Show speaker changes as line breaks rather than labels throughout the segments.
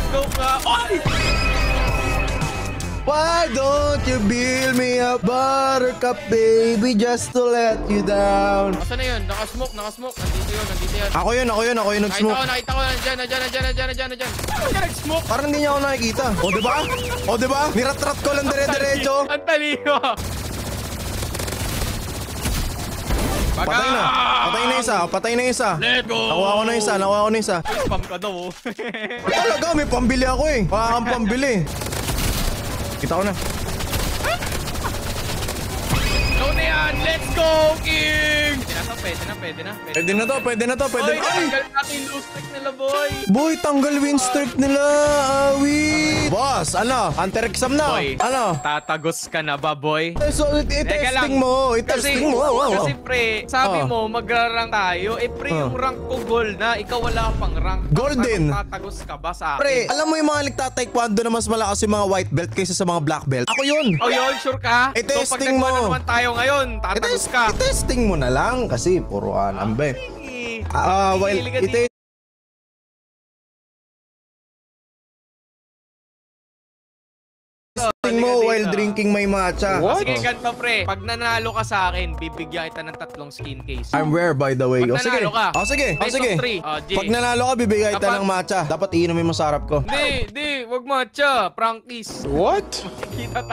scope nga. Oy!
Why don't you build me a buttercup, baby, just to let you down?
Asa na yun? Nakasmoke. Nandito yun.
Ako yun nag-smoke.
Nakita ko. Nandiyan. Ano ka nag-smoke?
Parang hindi niya ako nakikita. O, diba? Nirat-rat ko lang dire-diretso.
Ang talino.
Patay na isa.
Let's go.
Nakuha ko na isa.
Spam ka daw.
Talaga, may pambili ako eh. Baka kang pambili. Kita ko na.
Go na yan. Let's go, King. Pwede na to.
Ay!
Tanggal natin yung streak nila, boy.
Boy, tanggal win streak nila. Awi. Boss, ano? Anti-exam na.
Boy,
Ano?
tatagos ka na ba, boy?
So, i-testing mo.
Kasi pre, sabi mo, magra-rank tayo. Pre, yung rank ko gold na. Ikaw wala pang rank.
Golden.
Tatagos ka ba sa akin?
Pre, alam mo yung mga nagtataekwondo na mas malakas yung mga white belt kaysa sa mga black belt? Ako yun.
Oh, yun, sure ka?
I-testing
so, pag
mo.
nagwa naman tayo ngayon, tatagos ka.
I-testing mo na lang kasi puro anambe. Well, testing mo while drinking my matcha.
What? Sige, ganito pre. Pag nanalo ka sa akin, bibigyan kita ng 3 skin case.
I'm rare by the way.
Pag
Sige.
nanalo ka.
Sige.
Best of 3. G.
Pag nanalo ka, bibigay kita ng matcha. Dapat iinumin mo sarap ko.
Di. Wag matcha. Prangkis.
What?
Magkikita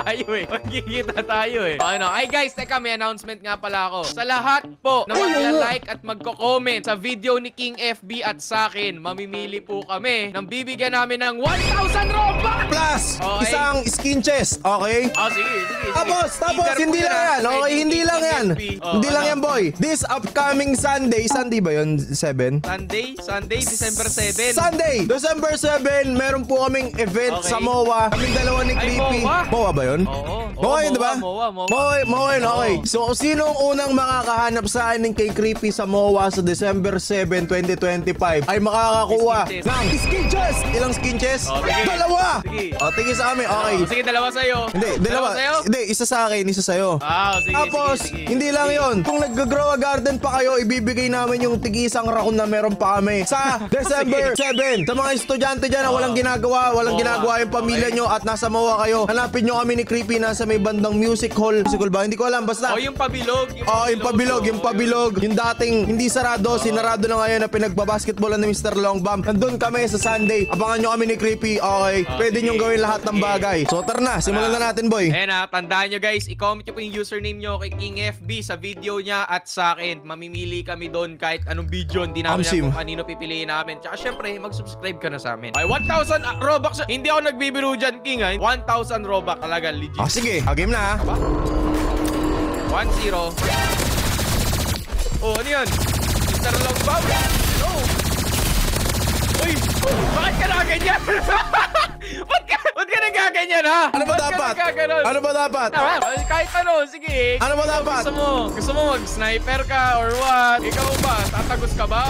tayo eh. Ano? Ay guys, teka, may announcement nga pala ako. Sa lahat po na mag-like at magko-comment sa video ni King FB at sa akin, mamimili po kami ng bibigyan namin ng 1,000 Robux!
Plus,
Okay.
isang skin chest. Okay?
Sige.
Tapos, hindi lang yan. Okay, hindi lang yan. Hindi lang yan, boy. This upcoming Sunday ba yun? 7?
Sunday, December 7.
Sunday, December 7, meron po kaming event
Okay.
sa MOA. Kaming dalawa ni
Ay,
Creepy.
MOA?
MOA ba yun?
Oo.
MOA yun, diba? MOA yun, okay.
Oo.
So, sino ang unang makakahanap sa akin ng kay Creepy sa MOA sa December 7, 2025 ay makakakuha
Skin chest.
ng skin chest. Ilang skin chest?
Sige.
Dalawa!
Sige.
Tingin sa amin, okay.
Sige, dalawa sa'yo.
Hindi, dalawa.
sa'yo?
Hindi, isa sa akin, isa sa'yo.
Sige.
Tapos,
sige.
hindi lang yon. Kung nag-grow a garden pa kayo, ibibigay namin yung tig-isang raccoon na meron pa kami sa December 7. Sa mga estudyante dyan na walang ginagawa yung pamilya nyo at nasa MOA kayo, hanapin nyo kami ni Creepy na sa may bandang music hall. Music hall ba? Hindi ko alam. Basta.
Yung pabilog.
Yung pabilog. Yung dating hindi sarado, sinarado na ngayon na pinagbabasketballan ni Mr. Longbam. Nandun kami sa Sunday. Abangan nyo kami ni Creepy. Okay. Pwede nyo gawin lahat ng bagay. So tara na, simulan na natin, boy.
Tandaan nyo guys, i-comment nyo po yung username nyo kay King FB sa video niya at sa akin. Mamimili kami doon kahit anong video. Hindi namin alam kung kanino pipiliin namin. Tsaka syempre, mag-subscribe ka na sa amin. Ay, 1,000 Robux. Hindi ako nagbibiro dyan, King. 1,000 Robux talaga, legit.
Sige, game na.
1-0. Ano yan? Mr. Longbam? Hello? Uy! Bakit ka nakaganyan? Ba't ka nagaganyan, ha?
Ano ba dapat?
Kahit ano, sige.
Ano ba dapat?
Gusto mo mag-sniper ka or what? Ikaw ba? Tatagos ka ba?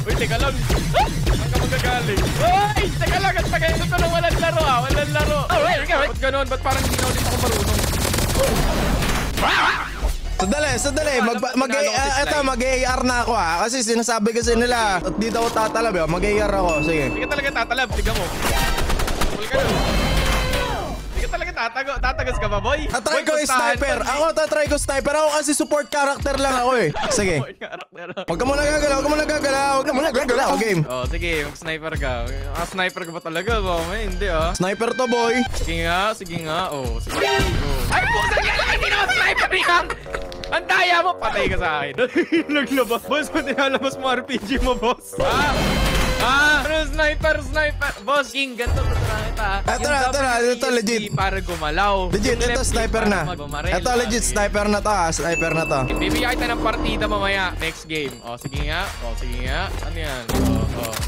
Uy, teka lang. Saan ka magagaling? Uy, teka lang. At tagay ko na walang laro, ha? Walang laro. Ba't ganun? Ba't parang hindi na ulit ako marunong?
Sandali. Mag-AR na ako, ha? Kasi sinasabi kasi nila, at dito ako tatalab, mag-AR ako. Sige.
Hindi ka talaga tatalab. Tiga mo. Huwag ka nun. Hindi ka talaga tatagos ka ba, boy?
Tatry ko yung sniper. Tatry ko sniper. Ako kasi support character lang ako eh. Sige. Huwag ka muna gagalaw. Game.
Sige. Mag-sniper ka. Sniper ka ba talaga? Hindi,
Sniper to, boy.
Sige nga. Sige. Ay, puta niya lang! Hindi naman sniper yan! Ang daya mo! Patay ka sa akin. Naglabas. Boss, kung tinalabas mo RPG mo, boss. Ano sniper? Boss, King, ganito kita.
Ito legit.
Para gumalaw.
Legit, ito sniper na. Ito legit, sniper na to, Sniper na to.
Bibigyan kita ng partida mamaya. Next game. Sige nga. Ano yan?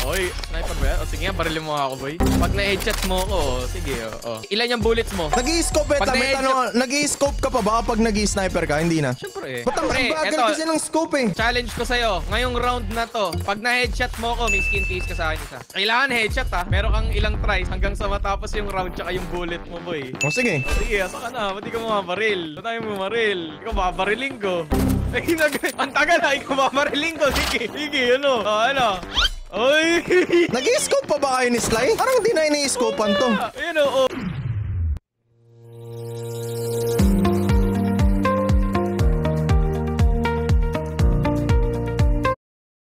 Oy, sniper ba yan? Sige nga, barilin mo ako, boy. Pag na-headshot mo ako, sige. Ilan yung bullets mo?
Nag-i-scope nag-i-scope ka pa ba kapag nag-i-sniper ka? Hindi na.
Siyempre.
Ba't ang bagal kasi ng scope eh?
Challenge ko sa'yo. Ngayong round na to, pag na-headshot mo ako, may skin case ka sa akin isa. Kailangan headshot, ha? Meron kang ilang tries hanggang sa matapos yung round tsaka yung bullet mo, boy.
Sige.
Sige, asa ka na. Ba't di ka mabaril? Ba't tayo mabaril? Ikaw babariling ko. Ang tagal na, ikaw babariling ko. Sige, ano? Ano? Ay!
Nag-i-scope pa ba kayo ni Sly? Parang di na ini-scopean to.
Ayun oo.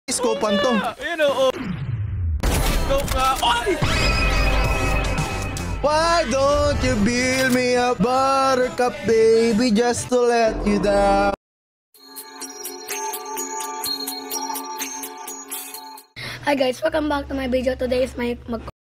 Scopean to.
Ayun oo. Go nga. Ay!
Why don't you build me a buttercup, baby, just to let you down?
Hi guys, welcome back to my video. Today is my